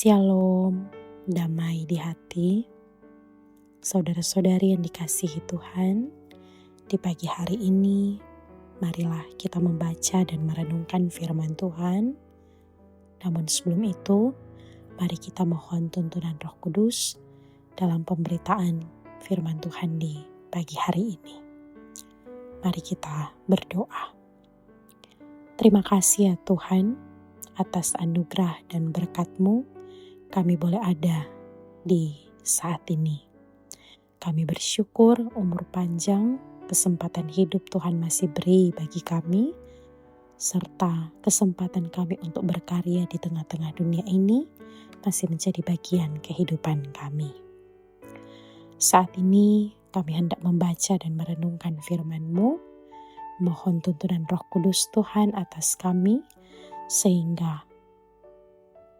Shalom, damai di hati, saudara-saudari yang dikasihi Tuhan. Di pagi hari ini, marilah kita membaca dan merenungkan firman Tuhan. Namun sebelum itu, mari kita mohon tuntunan Roh Kudus dalam pemberitaan firman Tuhan di pagi hari ini. Mari kita berdoa. Terima kasih ya Tuhan, atas anugerah dan berkat-Mu, kami boleh ada di saat ini. Kami bersyukur umur panjang, kesempatan hidup Tuhan masih beri bagi kami, serta kesempatan kami untuk berkarya di tengah-tengah dunia ini masih menjadi bagian kehidupan kami. Saat ini kami hendak membaca dan merenungkan firman-Mu. Mohon tuntunan Roh Kudus Tuhan atas kami, sehingga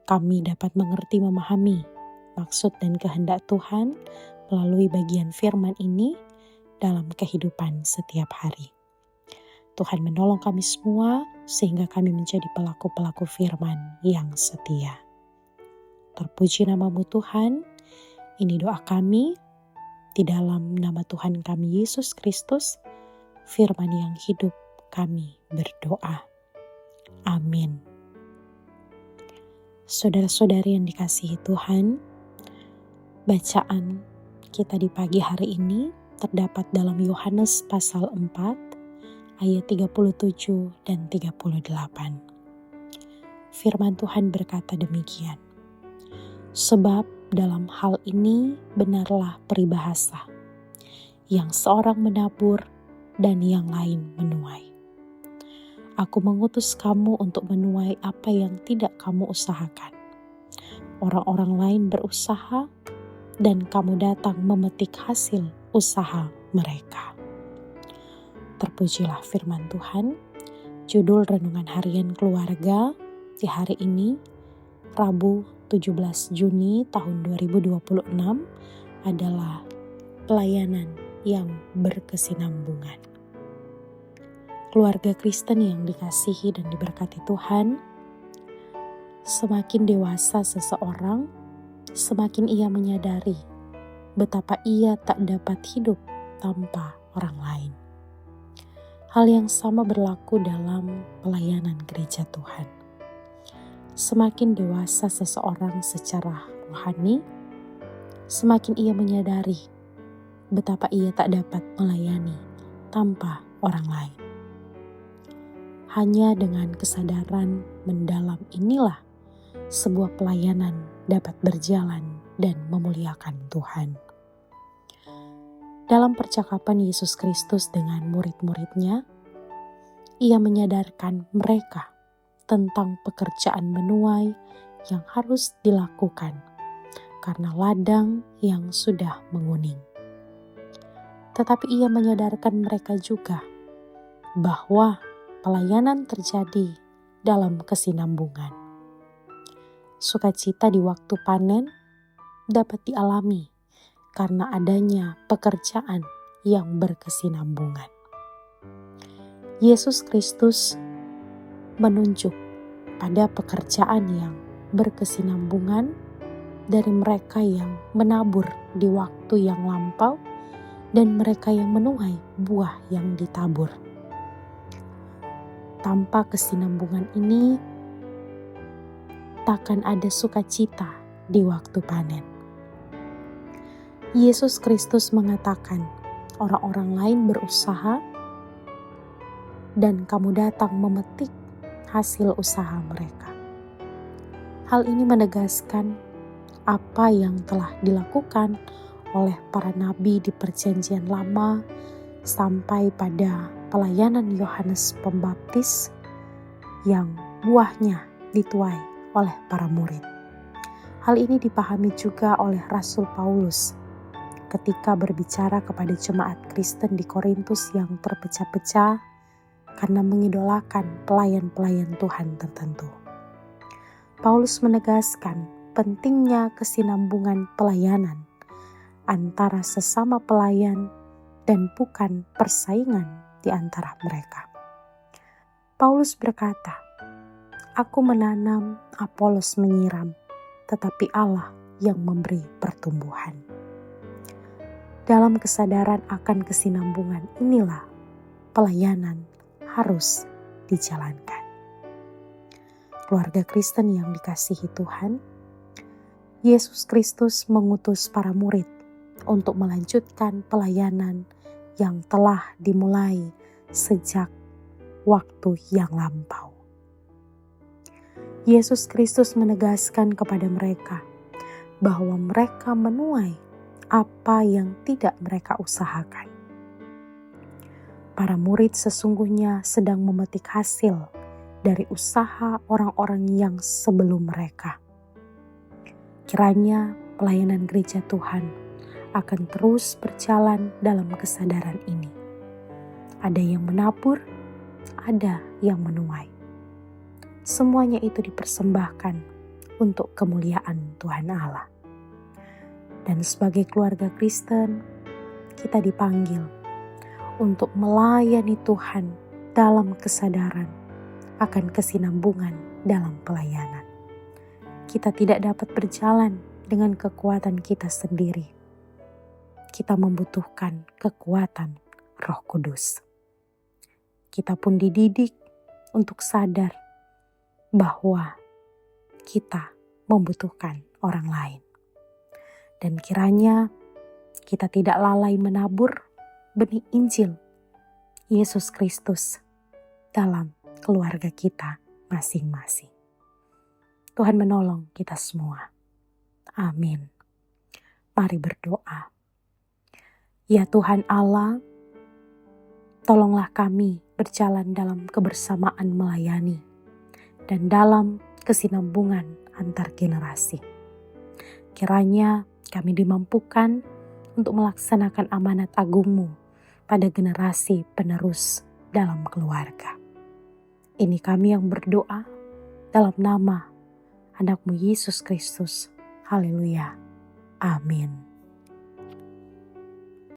kami dapat mengerti memahami maksud dan kehendak Tuhan melalui bagian firman ini dalam kehidupan setiap hari. Tuhan menolong kami semua sehingga kami menjadi pelaku-pelaku firman yang setia. Terpuji nama-Mu Tuhan, ini doa kami di dalam nama Tuhan kami Yesus Kristus, firman yang hidup kami berdoa. Amin. Saudara-saudari yang dikasihi Tuhan, bacaan kita di pagi hari ini terdapat dalam Yohanes pasal 4 ayat 37 dan 38. Firman Tuhan berkata demikian. Sebab dalam hal ini benarlah peribahasa, yang seorang menabur dan yang lain menuai. Aku mengutus kamu untuk menuai apa yang tidak kamu usahakan. Orang-orang lain berusaha dan kamu datang memetik hasil usaha mereka. Terpujilah firman Tuhan. Judul Renungan Harian Keluarga di hari ini, Rabu 17 Juni tahun 2026 adalah pelayanan yang berkesinambungan. Keluarga Kristen yang dikasihi dan diberkati Tuhan, semakin dewasa seseorang, semakin ia menyadari betapa ia tak dapat hidup tanpa orang lain. Hal yang sama berlaku dalam pelayanan gereja Tuhan. Semakin dewasa seseorang secara rohani, semakin ia menyadari betapa ia tak dapat melayani tanpa orang lain. Hanya dengan kesadaran mendalam inilah sebuah pelayanan dapat berjalan dan memuliakan Tuhan. Dalam percakapan Yesus Kristus dengan murid-muridnya, ia menyadarkan mereka tentang pekerjaan menuai yang harus dilakukan karena ladang yang sudah menguning. Tetapi ia menyadarkan mereka juga bahwa pelayanan terjadi dalam kesinambungan. Sukacita di waktu panen dapat dialami karena adanya pekerjaan yang berkesinambungan. Yesus Kristus menunjuk pada pekerjaan yang berkesinambungan dari mereka yang menabur di waktu yang lampau dan mereka yang menuai buah yang ditabur. Tanpa kesinambungan ini, takkan ada sukacita di waktu panen. Yesus Kristus mengatakan, orang-orang lain berusaha dan kamu datang memetik hasil usaha mereka. Hal ini menegaskan apa yang telah dilakukan oleh para nabi di Perjanjian Lama sampai pada pelayanan Yohanes Pembaptis yang buahnya dituai oleh para murid. Hal ini dipahami juga oleh Rasul Paulus ketika berbicara kepada jemaat Kristen di Korintus yang terpecah-pecah karena mengidolakan pelayan-pelayan Tuhan tertentu. Paulus menegaskan pentingnya kesinambungan pelayanan antara sesama pelayan dan bukan persaingan di antara mereka. Paulus berkata, "Aku menanam, Apolos menyiram, tetapi Allah yang memberi pertumbuhan. Dalam kesadaran akan kesinambungan inilah pelayanan harus dijalankan. Keluarga Kristen yang dikasihi Tuhan, Yesus Kristus mengutus para murid untuk melanjutkan pelayanan yang telah dimulai sejak waktu yang lampau. Yesus Kristus menegaskan kepada mereka bahwa mereka menuai apa yang tidak mereka usahakan. Para murid sesungguhnya sedang memetik hasil dari usaha orang-orang yang sebelum mereka. Kiranya pelayanan gereja Tuhan akan terus berjalan dalam kesadaran ini. Ada yang menabur, ada yang menuai. Semuanya itu dipersembahkan untuk kemuliaan Tuhan Allah. Dan sebagai keluarga Kristen, kita dipanggil untuk melayani Tuhan dalam kesadaran akan kesinambungan dalam pelayanan. Kita tidak dapat berjalan dengan kekuatan kita sendiri. Kita membutuhkan kekuatan Roh Kudus. Kita pun dididik untuk sadar bahwa kita membutuhkan orang lain. Dan kiranya kita tidak lalai menabur benih Injil Yesus Kristus dalam keluarga kita masing-masing. Tuhan menolong kita semua. Amin. Mari berdoa. Ya Tuhan Allah, tolonglah kami berjalan dalam kebersamaan melayani dan dalam kesinambungan antar generasi. Kiranya kami dimampukan untuk melaksanakan amanat agung-Mu pada generasi penerus dalam keluarga. Ini kami yang berdoa dalam nama anak-Mu Yesus Kristus. Haleluya. Amin.